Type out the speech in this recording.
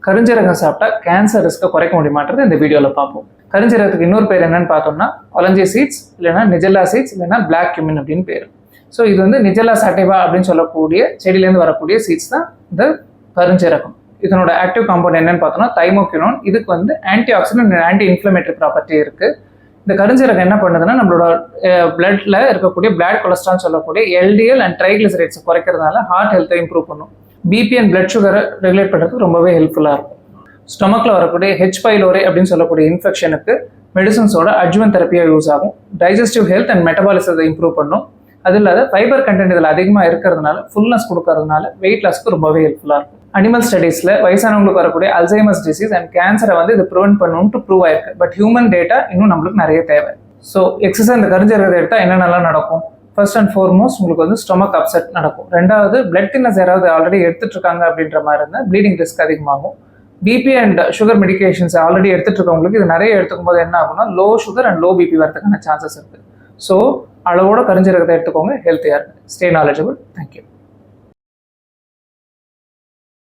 கருஞ்சீரகம் சாப்பிட்டா கேன்சர் ரிஸ்க்கை குறைக்க முடியுமான்றது இந்த வீடியோவில் பார்ப்போம். கருஞ்சீரகத்துக்கு இன்னொரு பேர் என்னன்னு பார்த்தோம்னா ஒலஞ்சி சீட்ஸ், இல்லைனா நிஜெல்லா சீட்ஸ், இல்லைனா பிளாக் கியூமின் அப்படின்னு பேர். ஸோ இது வந்து நிஜெல்லா சாட்டிவா அப்படின்னு சொல்லக்கூடிய செடியிலேருந்து வரக்கூடிய சீட்ஸ் தான் இந்த கருஞ்சீரகம். இதனோட ஆக்டிவ் காம்பவுண்ட் என்னன்னு பார்த்தோம்னா தைமோக்யூனோன். இதுக்கு வந்து anti accident, anti inflammatory property இருக்குது. இந்த கருஞ்சீரகம் என்ன பண்ணுதுன்னா நம்மளோட பிளட்ல இருக்கக்கூடிய பிளட் கொலஸ்ட்ரால் சொல்லக்கூடிய எல்டிஎல் அண்ட் ட்ரைக்ளிசரைட்ஸ் குறைக்கிறதுனால ஹார்ட் ஹெல்த்தை இம்ப்ரூவ் பண்ணும். பிபி அண்ட் பிளட் சுகரை ரெகுலேட் பண்ணுறதுக்கு ரொம்பவே ஹெல்ப்ஃபுல்லாக இருக்கும். ஸ்டொமக்கில் வரக்கூடிய ஹெச் பைலோரி அப்படின்னு சொல்லக்கூடிய இன்ஃபெக்ஷனுக்கு மெடிசன்ஸோட அட்ஜுவன் தெரப்பியாக யூஸ் ஆகும். டைஜஸ்டிவ் ஹெல்த் அண்ட் மெட்டபாலிசத்தை இம்ப்ரூவ் பண்ணும். அது இல்லாத ஃபைபர் கண்டென்ட் இதில் அதிகமாக இருக்கிறதுனால, ஃபுல்னஸ் கொடுக்கறதுனால வெயிட் லாஸ்க்கு ரொம்பவே ஹெல்ப்ஃபுல்லாக இருக்கும். அனிமல் ஸ்டடீஸில் வயசானவங்களுக்கு வரக்கூடிய அல்சைமர்ஸ் டிசீஸ் அண்ட் கேன்சரை வந்து இது ப்ரிவென்ட் பண்ணணும்னு ப்ரூவ் ஆயிருக்கு. பட் ஹியூமன் டேட்டா இன்னும் நம்மளுக்கு நிறைய தேவை. ஸோ எக்ஸசைஸ் இந்த கருஞ்சீரகத்தை எடுத்தால் என்னென்னலாம் நடக்கும்? ஃபர்ஸ்ட் அண்ட் ஃபார்மோஸ்ட் உங்களுக்கு வந்து ஸ்டொமக் அப்செட் நடக்கும். ரெண்டாவது, பிளட் தின்னஸ் யாராவது ஆல்ரெடி எடுத்துட்டு இருக்காங்க அப்படின்ற மாதிரி இருந்தால் ப்ளீடிங் ரிஸ்க் அதிகமாகும். BP and sugar medications already எடுத்துட்டு இருக்கவங்களுக்கு இது நிறைய எடுத்துக்கும் போது என்ன ஆகும்னா low sugar and low BP வரதுக்கான சான்சஸ் இருக்குது. ஸோ அளவோட கருஞ்சீரகத்தை எடுத்துக்கோங்க, ஹெல்த்தியாக இருக்கு. Stay knowledgeable. தேங்க்யூ.